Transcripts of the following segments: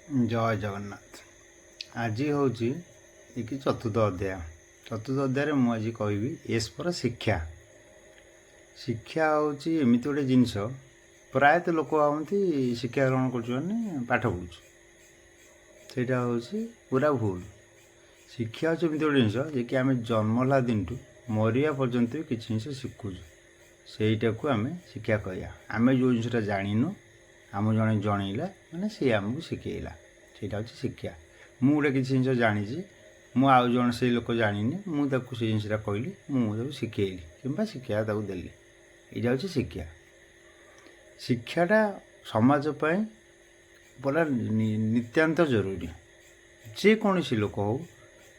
ଜୟ ଜଗନ୍ନାଥ। ଆଜି ହେଉଛି କି ଚତୁର୍ଥ ଅଧ୍ୟାୟ। ଚତୁର୍ଥ ଅଧ୍ୟାୟରେ ମୁଁ ଆଜି କହିବି ଏସ୍ ପର ଶିକ୍ଷା। ଶିକ୍ଷା ହେଉଛି ଏମିତି ଗୋଟେ ଜିନିଷ, ପ୍ରାୟତଃ ଲୋକ ଭାବନ୍ତି ଶିକ୍ଷା ଗ୍ରହଣ କରୁଛୁ ମାନେ ପାଠ ପଢ଼ୁଛୁ। ସେଇଟା ହେଉଛି ପୁରା ଭୁଲ। ଶିକ୍ଷା ହେଉଛି ଏମିତି ଗୋଟେ ଜିନିଷ ଯେ କି ଆମେ ଜନ୍ମ ହେଲା ଦିନଠୁ ମରିବା ପର୍ଯ୍ୟନ୍ତ ବି କିଛି ଜିନିଷ ଶିଖୁଛୁ। ସେଇଟାକୁ ଆମେ ଶିକ୍ଷା କହିବା। ଆମେ ଯେଉଁ ଜିନିଷଟା ଜାଣିନୁ ଆମକୁ ଜଣେ ଜଣେଇଲା ମାନେ ସିଏ ଆମକୁ ଶିଖେଇଲା, ସେଇଟା ହେଉଛି ଶିକ୍ଷା। ମୁଁ ଗୋଟେ କିଛି ଜିନିଷ ଜାଣିଛି, ମୁଁ ଆଉ ଜଣେ ସେଇ ଲୋକ ଜାଣିନି, ମୁଁ ତାକୁ ସେଇ ଜିନିଷଟା କହିଲି, ମୁଁ ତାକୁ ଶିଖେଇଲି କିମ୍ବା ଶିକ୍ଷା ତାକୁ ଦେଲି, ଏଇଟା ହେଉଛି ଶିକ୍ଷା। ଶିକ୍ଷାଟା ସମାଜ ପାଇଁ ପୁରା ନିତ୍ୟାନ୍ତ ଜରୁରୀ। ଯେକୌଣସି ଲୋକ ହେଉ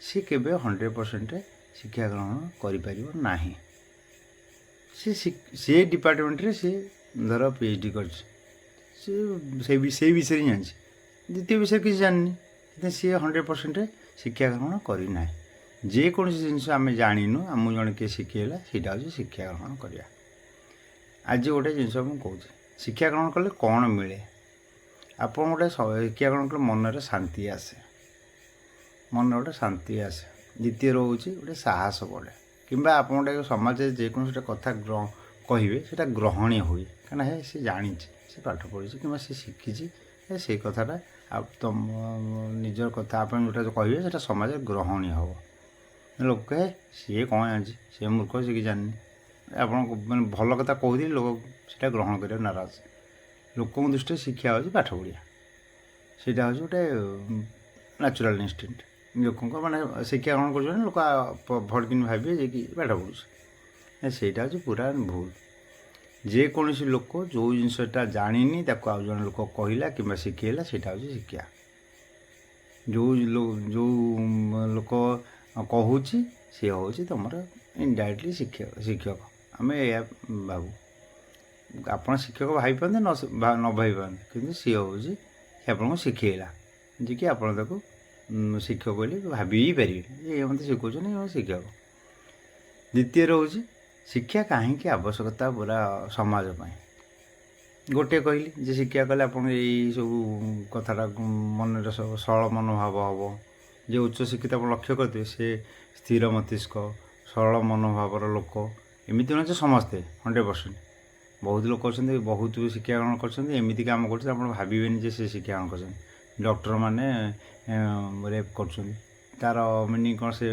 ସେ କେବେ 100% ଶିକ୍ଷା ଗ୍ରହଣ କରିପାରିବ ନାହିଁ। ସେ ଡିପାର୍ଟମେଣ୍ଟରେ ସେ ଧର PhD କରିଛି, ସେଇ ବିଷୟରେ ହିଁ ଜାଣିଛି, ଦ୍ୱିତୀୟ ବିଷୟରେ କିଛି ଜାଣିନି, କିନ୍ତୁ ସିଏ 100% ଶିକ୍ଷା ଗ୍ରହଣ କରିନାହିଁ। ଯେକୌଣସି ଜିନିଷ ଆମେ ଜାଣିନୁ ଆମକୁ ଜଣେ କିଏ ଶିଖେଇଲା, ସେଇଟା ହେଉଛି ଶିକ୍ଷା ଗ୍ରହଣ କରିବା। ଆଜି ଗୋଟେ ଜିନିଷ ମୁଁ କହୁଛି, ଶିକ୍ଷା ଗ୍ରହଣ କଲେ କ'ଣ ମିଳେ? ଆପଣ ଗୋଟେ ଶିକ୍ଷା ଗ୍ରହଣ କଲେ ମନରେ ଶାନ୍ତି ଆସେ, ମନରେ ଗୋଟେ ଶାନ୍ତି ଆସେ। ଦ୍ୱିତୀୟ ରହୁଛି ଗୋଟେ ସାହସ ବଢ଼େ, କିମ୍ବା ଆପଣ ଗୋଟେ ସମାଜରେ ଯେକୌଣସି ଗୋଟେ କଥା କହିବେ ସେଇଟା ଗ୍ରହଣୀୟ ହୁଏ, କାହିଁକିନା ସେ ଜାଣିଛି, ସେ ପାଠ ପଢ଼ିଛି କିମ୍ବା ସେ ଶିଖିଛି, ସେଇ କଥାଟା ଆଉ ତମ ନିଜର କଥା ଆପଣ ଯେଉଁଟା କହିବେ ସେଇଟା ସମାଜରେ ଗ୍ରହଣୀୟ ହେବ। ଲୋକ ସିଏ କ'ଣ ଜାଣିଛି, ସେ ମୂର୍ଖ, ସେ କିଛି ଜାଣିନି। ଆପଣ ମାନେ ଭଲ କଥା କହୁଥିଲି, ଲୋକ ସେଇଟା ଗ୍ରହଣ କରିବାକୁ ନାରାଜ। ଲୋକଙ୍କ ଦୃଷ୍ଟିରେ ଶିକ୍ଷା ହେଉଛି ପାଠ ପଢ଼ିବା, ସେଇଟା ହେଉଛି ଗୋଟେ ନ୍ୟାଚୁରାଲ୍ ଇନଷ୍ଟିଣ୍ଟ। ଲୋକଙ୍କ ମାନେ ଶିକ୍ଷା ଗ୍ରହଣ କରୁଛନ୍ତି, ଲୋକ ଭଡ଼କିନି ଭାବିବେ ଯେ କି ପାଠ ପଢ଼ୁଛି, ସେଇଟା ହେଉଛି ପୁରା ଭୁଲ। ଯେକୌଣସି ଲୋକ ଯେଉଁ ଜିନିଷଟା ଜାଣିନି ତାକୁ ଆଉ ଜଣେ ଲୋକ କହିଲା କିମ୍ବା ଶିଖେଇଲା, ସେଇଟା ହେଉଛି ଶିକ୍ଷା। ଯେଉଁ ଲୋକ କହୁଛି ସିଏ ହେଉଛି ତୁମର ଇନଡାଇରେକ୍ଟଲି ଶିକ୍ଷକ। ଆମେ ଏହା ଭାବୁ, ଆପଣ ଶିକ୍ଷକ ଭାବିପାରନ୍ତି ନ ଭାବିପାରନ୍ତି, କିନ୍ତୁ ସିଏ ହେଉଛି ସେ ଆପଣଙ୍କୁ ଶିଖେଇଲା, ଯେ କି ଆପଣ ତାକୁ ଶିକ୍ଷକ ବୋଲି ଭାବି ହିଁ ପାରିବେନି ଯେ ଏ ମୋତେ ଶିଖାଉଛନ୍ତି, ଏ ଶିକ୍ଷକ। ଦ୍ୱିତୀୟ ରହୁଛି ଶିକ୍ଷା କାହିଁକି ଆବଶ୍ୟକତା ପୁରା ସମାଜ ପାଇଁ। ଗୋଟିଏ କହିଲି ଯେ ଶିକ୍ଷା କଲେ ଆପଣ ଏଇସବୁ କଥାଟା ମନରେ ସବୁ ସରଳ ମନୋଭାବ ହେବ। ଯେ ଉଚ୍ଚଶିକ୍ଷିତ ଆପଣ ଲକ୍ଷ୍ୟ କରିଥିବେ, ସେ ସ୍ଥିର ମସ୍ତିଷ୍କ, ସରଳ ମନୋଭାବର ଲୋକ, ଏମିତି ନୁହେଁ ଯେ ସମସ୍ତେ 100%। ବହୁତ ଲୋକ ଅଛନ୍ତି ବହୁତ ଶିକ୍ଷା ଗ୍ରହଣ କରିଛନ୍ତି, ଏମିତି କାମ କରୁଛନ୍ତି ଆପଣ ଭାବିବେନି ଯେ ସେ ଶିକ୍ଷା ଗ୍ରହଣ କରିଛନ୍ତି। ଡକ୍ଟରମାନେ ରେପ୍ କରୁଛନ୍ତି, ତା'ର ମିନିଂ କ'ଣ? ସେ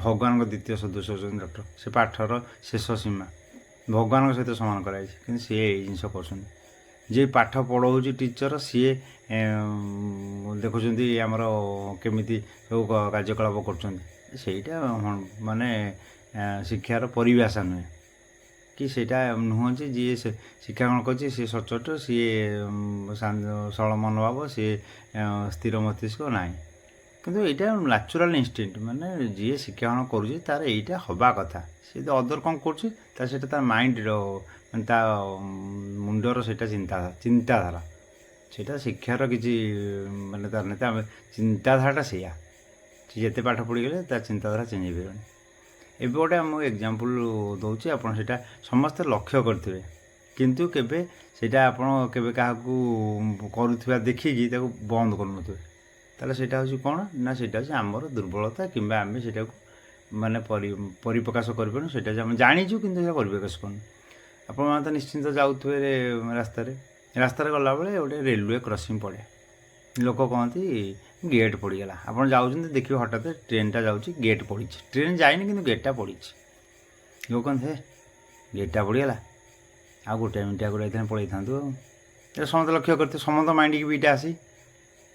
ଭଗବାନଙ୍କ ଦ୍ୱିତୀୟ ସଦସ୍ୟ ହେଉଛନ୍ତି ଡକ୍ଟର। ସେ ପାଠର ଶେଷ ସୀମା, ଭଗବାନଙ୍କ ସହିତ ସମାନ କରାଯାଇଛି, କିନ୍ତୁ ସିଏ ଏଇ ଜିନିଷ କରୁଛନ୍ତି। ଯିଏ ପାଠ ପଢ଼ାଉଛି ଟିଚର, ସିଏ ଦେଖୁଛନ୍ତି ଆମର କେମିତି ସବୁ କାର୍ଯ୍ୟକଳାପ କରୁଛନ୍ତି। ସେଇଟା ମାନେ ଶିକ୍ଷାର ପରିଭାଷା ନୁହେଁ, କି ସେଇଟା ନୁହଁ ଯେ ଯିଏ ସେ ଶିକ୍ଷା ଗ୍ରହଣ କରିଛି ସିଏ ସଚ୍ଚୋଟ, ସିଏ ସରଳ ମନୋଭାବ, ସିଏ ସ୍ଥିର ମସ୍ତିଷ୍କ, ନାହିଁ। କିନ୍ତୁ ଏଇଟା ନ୍ୟାଚୁରାଲ୍ ଇନଷ୍ଟିଣ୍ଟ, ମାନେ ଯିଏ ଶିକ୍ଷା ଗ୍ରହଣ କରୁଛି ତା'ର ଏଇଟା ହେବା କଥା। ସେ ଯଦି ଅଦର କ'ଣ କରୁଛି, ତା ସେଇଟା ତା ମାଇଣ୍ଡର ମାନେ ତା ମୁଣ୍ଡର ସେଇଟା ଚିନ୍ତାଧାରା, ସେଇଟା ଶିକ୍ଷାର କିଛି ମାନେ ତାର ନାହିଁ। ତା ଚିନ୍ତାଧାରାଟା ସେଇଆ, ସେ ଯେତେ ପାଠ ପଢ଼ିଗଲେ ତା ଚିନ୍ତାଧାରା ଚେଞ୍ଜ ହେଇପାରିବନି। ଏବେ ଗୋଟେ ମୁଁ ଏକ୍ଜାମ୍ପଲ୍ ଦେଉଛି, ଆପଣ ସେଇଟା ସମସ୍ତେ ଲକ୍ଷ୍ୟ କରିଥିବେ, କିନ୍ତୁ କେବେ ସେଇଟା ଆପଣ କେବେ କାହାକୁ କରୁଥିବା ଦେଖିକି ତାକୁ ବନ୍ଦ କରୁନଥିବେ। ତାହେଲେ ସେଇଟା ହେଉଛି କ'ଣ ନା, ସେଇଟା ହେଉଛି ଆମର ଦୁର୍ବଳତା, କିମ୍ବା ଆମେ ସେଇଟାକୁ ମାନେ ପରିପ୍ରକାଶ କରିପାରୁନୁ। ସେଇଟା ଯେ ଆମେ ଜାଣିଛୁ କିନ୍ତୁ ସେଇଟା ପରିପ୍ରକାଶ କରୁନୁ। ଆପଣମାନେ ତ ନିଶ୍ଚିନ୍ତ ଯାଉଥିବେ ରାସ୍ତାରେ ଗଲାବେଳେ ଗୋଟେ ରେଲୱେ କ୍ରସିଂ ପଡ଼େ, ଲୋକ କହନ୍ତି ଗେଟ୍ ପଡ଼ିଗଲା। ଆପଣ ଯାଉଛନ୍ତି, ଦେଖିବେ ହଠାତ୍ ଟ୍ରେନ୍ଟା ଯାଉଛି, ଗେଟ୍ ପଡ଼ିଛି। ଟ୍ରେନ୍ ଯାଇନି କିନ୍ତୁ ଗେଟ୍ଟା ପଡ଼ିଛି। ଲୋକ କହନ୍ତି ହେ ଗେଟ୍ଟା ପଡ଼ିଗଲା, ଆଉ ଗୋଟେ ମିନିଟ୍ ଆଗରୁ ଯାଇଥିଲେ ପଳେଇଥାନ୍ତୁ। ଆଉ ଏଇଟା ସମସ୍ତେ ଲକ୍ଷ୍ୟ କରିଥିବେ, ସମସ୍ତ ମାଇଣ୍ଡକି ବି ଏଇଟା ଆସି।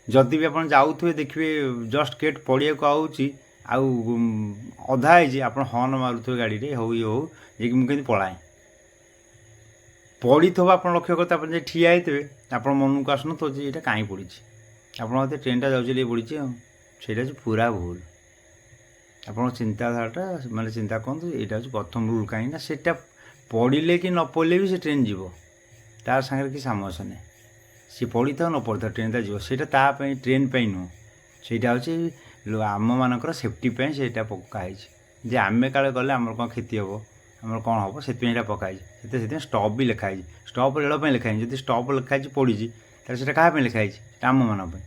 ଯଦି ବି ଆପଣ ଯାଉଥିବେ ଦେଖିବେ ଜଷ୍ଟ ଗେଟ୍ ପଡ଼ିବାକୁ ଆଉଛି, ଆଉ ଅଧା ହେଇଛି, ଆପଣ ହର୍ନ ମାରୁଥିବେ ଗାଡ଼ିରେ, ହଉ ଇଏ ହଉ, ଯାଇକି ମୁଁ କେମିତି ପଳାଏ। ପଡ଼ିଥିବ ଆପଣ ଲକ୍ଷ୍ୟ କରିଥିବେ, ଆପଣ ଯାଇ ଠିଆ ହେଇଥିବେ, ଆପଣ ମନକୁ ଆସୁନଥିବ ଯେ ଏଇଟା କାହିଁ ପଡ଼ିଛି। ଆପଣ ମୋତେ ଟ୍ରେନ୍ଟା ଯାଉଛି ବୋଲି ପଡ଼ିଛି। ଆଉ ସେଇଟା ହେଉଛି ପୁରା ଭୁଲ। ଆପଣଙ୍କ ଚିନ୍ତାଧାରାଟା ମାନେ ଚିନ୍ତା କରନ୍ତୁ, ଏଇଟା ହେଉଛି ପ୍ରଥମ ରୁଲ୍। କାହିଁକିନା ସେଇଟା ପଡ଼ିଲେ କି ନ ପଡ଼ିଲେ ବି ସେ ଟ୍ରେନ୍ ଯିବ, ତାର ସାଙ୍ଗରେ କିଛି ସାମର୍ଥ୍ୟ ନାହିଁ। ସିଏ ପଡ଼ିଥାଉ ନ ପଡ଼ିଥାଉ ଟ୍ରେନ୍ଟା ଯିବ, ସେଇଟା ତା ପାଇଁ, ଟ୍ରେନ୍ ପାଇଁ ନୁହଁ। ସେଇଟା ହେଉଛି ଆମମାନଙ୍କର ସେଫ୍ଟି ପାଇଁ ସେଇଟା ପକା ହେଇଛି, ଯେ ଆମେ କାଳେ ଗଲେ ଆମର କ'ଣ କ୍ଷତି ହେବ, ଆମର କ'ଣ ହେବ, ସେଥିପାଇଁ ସେଇଟା ପକା ହେଇଛି। ସେଥିପାଇଁ ଷ୍ଟପ୍ ବି ଲେଖା ହେଇଛି। ଷ୍ଟପ୍ ରେଳ ପାଇଁ ଲେଖା ହେଇଛି। ଯଦି ଷ୍ଟପ୍ ଲେଖା ହେଇଛି ପଡ଼ିଛି, ତାହେଲେ ସେଇଟା କାହା ପାଇଁ ଲେଖା ହେଇଛି? ସେଇଟା ଆମମାନଙ୍କ ପାଇଁ।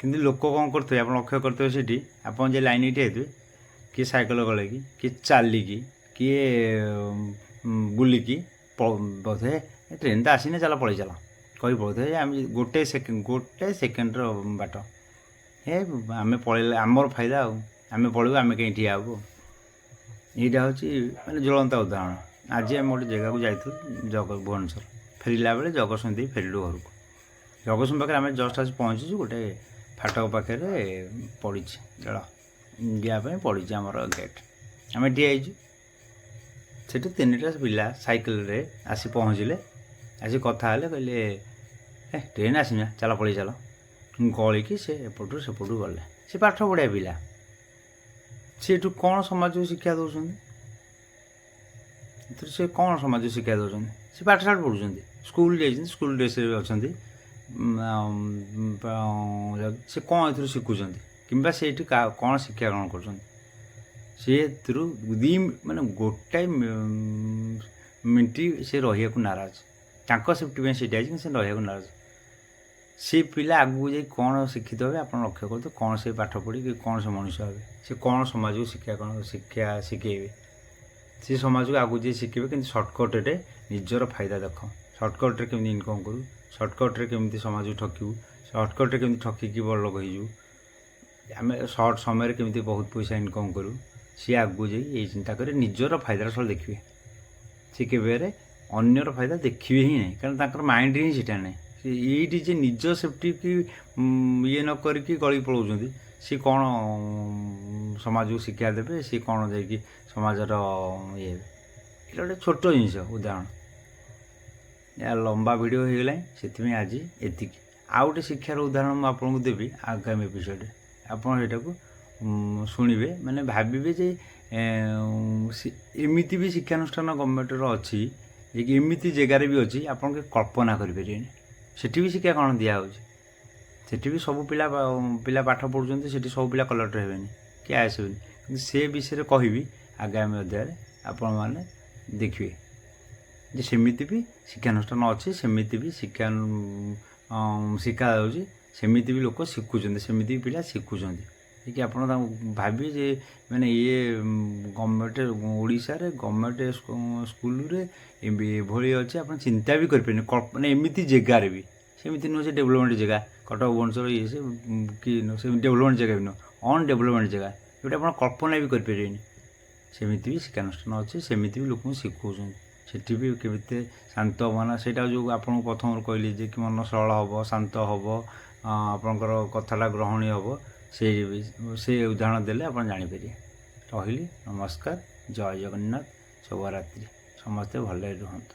କିନ୍ତୁ ଲୋକ କ'ଣ କରୁଥିବେ ଆପଣ ଲକ୍ଷ୍ୟ କରିଥିବେ ସେଠି ଆପଣ ଯେ ଲାଇନ୍ ଏଇଠି ହେଇଥିବେ କିଏ ସାଇକେଲ ଗଳେଇକି କିଏ ଚାଲିକି କିଏ ବୁଲିକି ବୋଧେ ଟ୍ରେନ୍ ତ ଆସିନି ଚାଲ ପଳେଇ ଚାଲ କହି ପଳଉଥିବେ ଯେ ଆମେ ଗୋଟେ ସେକେଣ୍ଡର ବାଟ ଆମେ ପଳେଇଲେ ଆମର ଫାଇଦା ଆଉ ଆମେ ପଳେଇବୁ ଆମେ କାହିଁ ଠିଆ ହେବୁ। ଏଇଟା ହେଉଛି ମାନେ ଜ୍ୱଳନ୍ତ ଉଦାହରଣ। ଆଜି ଆମେ ଗୋଟେ ଜାଗାକୁ ଯାଇଥିଲୁ ଭୁବନେଶ୍ୱର ଫେରିଲା ବେଳେ ଜଗତସିଂହ ଦେଇ ଫେରିଲୁ ଘରକୁ। ଜଗତସିଂହ ପାଖରେ ଆମେ ଜଷ୍ଟ ଆସି ପହଞ୍ଚିଛୁ ଗୋଟେ ଫାଟକ ପାଖରେ ପଡ଼ିଛି ରେଳ ଯିବା ପାଇଁ ପଡ଼ିଛି ଆମର ଗେଟ୍। ଆମେ ଠିଆ ହେଇଛୁ ସେଠି 3ଟା ପିଲା ସାଇକେଲରେ ଆସି ପହଞ୍ଚିଲେ ଆସି କଥା ହେଲେ କହିଲେ ଟ୍ରେନ୍ ଆସିନା ଚାଲ ପଳେଇ ଚାଲ ଗଳିକି ସେ ଏପଟରୁ ସେପଟୁ ଗଲେ। ସେ ପାଠ ପଢ଼ିଆ ପିଲା ସେ ଏଠୁ କ'ଣ ସମାଜକୁ ଶିକ୍ଷା ଦେଉଛନ୍ତି ଏଥିରୁ ସେ କ'ଣ ସମାଜକୁ ଶିକ୍ଷା ଦେଉଛନ୍ତି ସେ ପାଠଶାଠ ପଢ଼ୁଛନ୍ତି ସ୍କୁଲ ଯାଇଛନ୍ତି ସ୍କୁଲ ଡ୍ରେସ୍ରେ ଅଛନ୍ତି ସେ କ'ଣ ଏଥିରୁ ଶିଖୁଛନ୍ତି କିମ୍ବା ସେ ଏଠି କ'ଣ ଶିକ୍ଷା ଗ୍ରହଣ କରୁଛନ୍ତି। ସେ ଏଥିରୁ ମାନେ ଗୋଟାଏ ମିନିଟ୍ ସେ ରହିବାକୁ ନାରାଜ ତାଙ୍କ ସେଫ୍ଟି ପାଇଁ ସେଇଟା ହେଇଛି କିନ୍ତୁ ସେ ରହିବାକୁ ନାରାଜ। ସେ ପିଲା ଆଗକୁ ଯାଇ କ'ଣ ଶିକ୍ଷିତ ହେବେ ଆପଣ ଲକ୍ଷ୍ୟ କରୁଥିବେ କ'ଣ ସେ ପାଠ ପଢ଼ିକି କ'ଣ ସେ ମଣିଷ ହେବେ ସେ କ'ଣ ସମାଜକୁ ଶିକ୍ଷା ଶିଖେଇବେ ସେ ସମାଜକୁ ଆଗକୁ ଯାଇ ଶିଖେଇବେ କିନ୍ତୁ ସର୍ଟକଟ୍ରେ ନିଜର ଫାଇଦା ଦେଖ ସର୍ଟକଟ୍ରେ କେମିତି ଇନକମ୍ କରୁ ସର୍ଟକଟ୍ରେ କେମିତି ସମାଜକୁ ଠକିବୁ ସର୍ଟକଟ୍ରେ କେମିତି ଠକିକି ବଡ଼ ଲୋକ ହେଇଯିବୁ ଆମେ ସର୍ଟ ସମୟରେ କେମିତି ବହୁତ ପଇସା ଇନକମ୍ କରୁ ସିଏ ଆଗକୁ ଯାଇ ଏଇ ଚିନ୍ତା କରି ନିଜର ଫାଇଦାଟା ସବୁ ଦେଖିବେ। ସେ କେବେ ଅନ୍ୟର ଫାଇଦା ଦେଖିବେ ହିଁ ନାହିଁ କାରଣ ତାଙ୍କର ମାଇଣ୍ଡରେ ହିଁ ସେଇଟା ନାହିଁ। ଏଇଠି ଯେ ନିଜ ସେଫ୍ଟିକି ଇଏ ନ କରିକି ଗଳି ପଳାଉଛନ୍ତି ସିଏ କ'ଣ ସମାଜକୁ ଶିକ୍ଷା ଦେବେ ସିଏ କ'ଣ ଯାଇକି ସମାଜର ଇଏ ହେବେ। ଏଇଟା ଗୋଟେ ଛୋଟ ଜିନିଷ ଉଦାହରଣ। ଏହା ଲମ୍ବା ଭିଡ଼ିଓ ହେଇଗଲାଣି ସେଥିପାଇଁ ଆଜି ଏତିକି। ଆଉ ଗୋଟେ ଶିକ୍ଷାର ଉଦାହରଣ ମୁଁ ଆପଣଙ୍କୁ ଦେବି ଆଗାମୀ ଏପିସୋଡ଼ରେ ଆପଣ ସେଇଟାକୁ ଶୁଣିବେ ମାନେ ଭାବିବେ ଯେ ଏମିତି ବି ଶିକ୍ଷାନୁଷ୍ଠାନ ଗଭର୍ଣ୍ଣମେଣ୍ଟର ଅଛି ଯେ କି ଏମିତି ଜାଗାରେ ବି ଅଛି ଆପଣ କଳ୍ପନା କରିପାରିବେନି। ସେଠି ବି ଶିକ୍ଷା କ'ଣ ଦିଆହେଉଛି ସେଠି ବି ସବୁ ପିଲା ପାଠ ପଢ଼ୁଛନ୍ତି ସେଠି ସବୁ ପିଲା କଲେକ୍ଟର ହେବେନି କି ଆଇଏଏସ୍ ହେବେନି କିନ୍ତୁ ସେ ବିଷୟରେ କହିବି ଆଗାମୀ ଅଧ୍ୟାୟରେ ଆପଣମାନେ ଦେଖିବେ ଯେ ସେମିତି ବି ଶିକ୍ଷାନୁଷ୍ଠାନ ଅଛି ସେମିତି ବି ଶିଖାଯାଉଛି ସେମିତି ବି ଲୋକ ଶିଖୁଛନ୍ତି ସେମିତି ବି ପିଲା ଶିଖୁଛନ୍ତି କି ଆପଣ ତାଙ୍କୁ ଭାବିବେ ଯେ ମାନେ ଇଏ ଗଭର୍ଣ୍ଣମେଣ୍ଟ ଓଡ଼ିଶାରେ ଗଭର୍ଣ୍ଣମେଣ୍ଟ ସ୍କୁଲରେ ଏଭଳି ଅଛି ଆପଣ ଚିନ୍ତା ବି କରିପାରିବେନି ମାନେ ଏମିତି ଜାଗାରେ ବି ସେମିତି ନୁହେଁ ସେ ଡେଭଲପମେଣ୍ଟ ଜାଗା କଟକ ଭୁବନେଶ୍ୱର ଇଏ ସେ କି ସେ ଡେଭଲପମେଣ୍ଟ ଜାଗା ବି ନୁହଁ ଅନଡେଭଲପମେଣ୍ଟ ଜାଗା ଯେଉଁଟା ଆପଣ କଳ୍ପନା ବି କରିପାରିବେନି ସେମିତି ବି ଶିକ୍ଷାନୁଷ୍ଠାନ ଅଛି ସେମିତି ବି ଲୋକଙ୍କୁ ଶିଖାଉଛନ୍ତି। ସେଠି ବି କେମିତି ଶାନ୍ତ ମାନେ ସେଇଟା ଯେଉଁ ଆପଣଙ୍କୁ ପ୍ରଥମରୁ କହିଲି ଯେ କି ମନ ସରଳ ହେବ ଶାନ୍ତ ହେବ ଆପଣଙ୍କର କଥାଟା ଗ୍ରହଣୀୟ ହେବ ସେ ଉଦାହରଣ ଦେଲେ ଆପଣ ଜାଣିପାରିବେ। ରହିଲି ନମସ୍କାର ଜୟ ଜଗନ୍ନାଥ ଶୁଭରାତ୍ରି ସମସ୍ତେ ଭଲରେ ରୁହନ୍ତୁ।